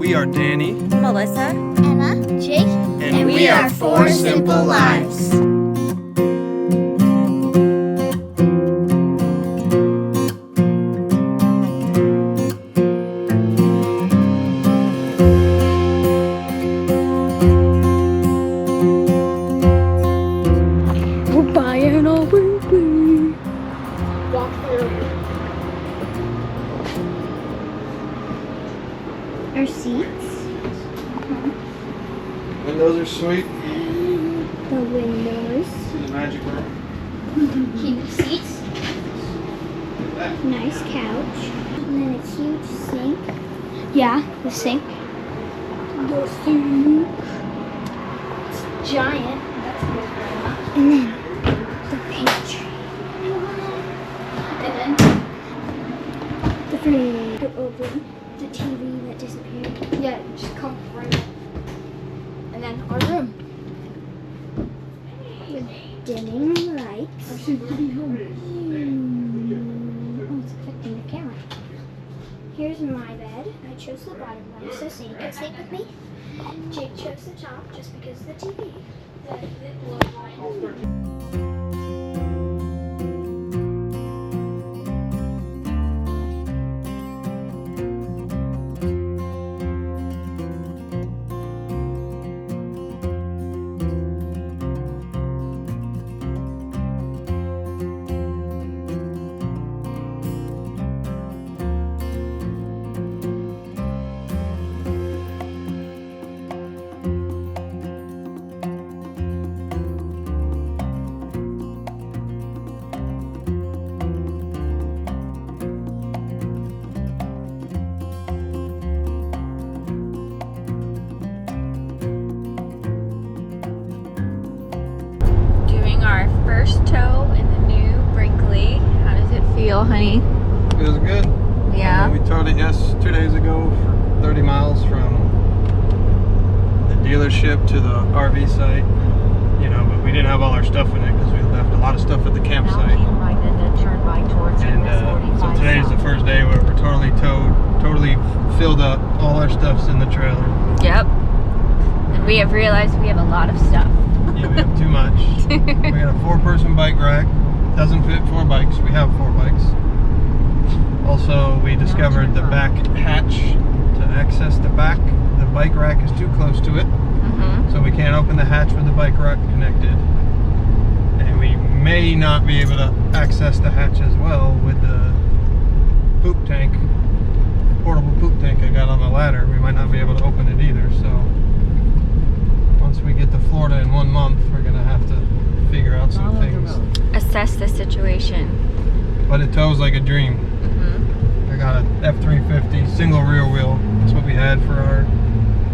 We are Danny, Melissa, Emma, Jake, and we are 4 Simple Lives. We're buying a Brinkley. Walk through. Our seats. windows are sweet. The windows. The magic room. Heated seats. Nice couch. And then a huge sink. Yeah, the sink. The sink. It's giant. That's good. And then the pantry. And then the fridge. The oven. The TV that disappeared. Yeah, just come right up. And then our room. With dimming lights. Oh, it's affecting the camera. Here's my bed. I chose the bottom one so Sadie could sleep with me. Jake chose the top just because of the TV. Our first tow in the new Brinkley. How does it feel, honey? Feels good. Yeah. We towed it 2 days ago for 30 miles from the dealership to the RV site. You know, but we didn't have all our stuff in it because we left a lot of stuff at the campsite. And so today is the first day where we're totally towed, totally filled up. All our stuff's in the trailer. Yep. And we have realized we have a lot of stuff. Yeah, we have too much. We got a 4-person bike rack. Doesn't fit 4 bikes. We have 4 bikes. Also, we discovered the back hatch to access the back. The bike rack is too close to it. So we can't open the hatch with the bike rack connected. And we may not be able to access the hatch as well with the poop tank, portable poop tank I got on the ladder. We might not be able to open it either. So once we get to Florida in 1 month, we're gonna have to figure out some things. Assess the situation. But it tows like a dream. I got a F350 single rear wheel. That's what we had for our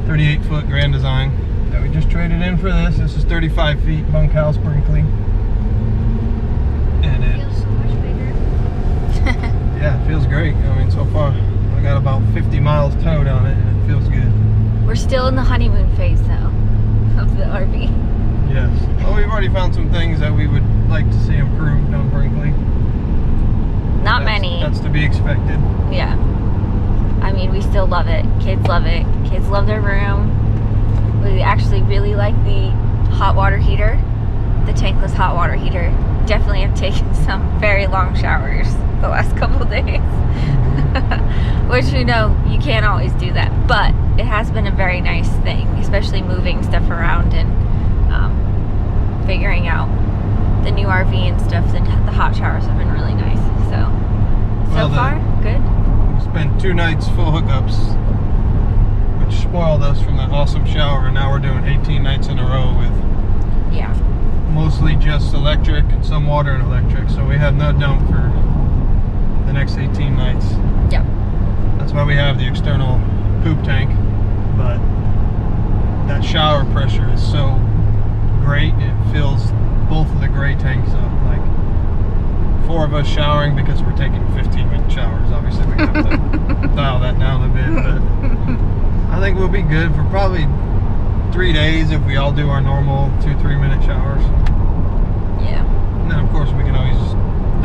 38-foot Grand Design that we just traded in for this. This is 35 feet bunkhouse Brinkley. And it feels so much bigger. yeah, it feels great. I mean, so far I got about 50 miles towed on it and it feels good. We're still in the honeymoon phase though of the RV. Yes. Well, we've already found some things that we would like to see improved on Brinkley. Not many. That's to be expected. Yeah. I mean, we still love it. Kids love it. Kids love their room. We actually really like the hot water heater, the tankless hot water heater. Definitely have taken some very long showers the last couple days. Which, you know, you can't always do that. But it has been a very nice thing, especially moving stuff around and figuring out the new RV and stuff. And the hot showers have been really nice. So far, good. We spent 2 nights full hookups, which spoiled us from that awesome shower, and now we're doing 18 nights in a row with mostly just electric and some water and electric. So we have no dump for the next 18 nights. Yep. That's why we have the external poop tank, but that shower pressure is so great. It fills both of the gray tanks up. Like 4 of us showering because we're taking 15-minute showers. Obviously we have to dial that down a bit, but I think we'll be good for probably 3 days if we all do our normal 2-3 minute showers. Yeah. And then of course we can always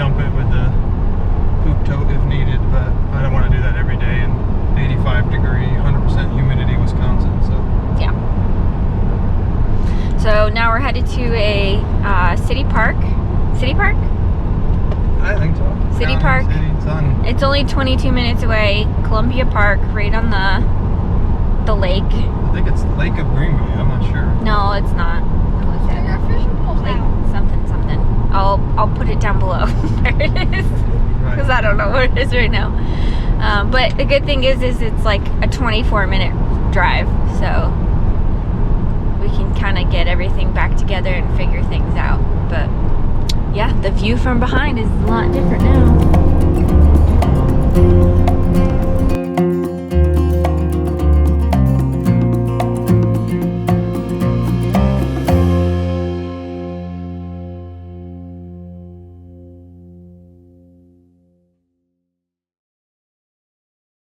dump it with the poop tote if needed, but I don't want to do that every day in 85 degree, 100% humidity headed to a city park. City park? I think so. City County, park. City, sun. It's only 22 minutes away. Columbia Park, right on the lake. I think it's Lake of Greenway. I'm not sure. No, it's not. Like something. I'll put it down below where it is, because I don't know where it is right now. But the good thing is it's like a 24-minute drive, so we can kind of get everything back together and figure things out. But yeah, the view from behind is a lot different now.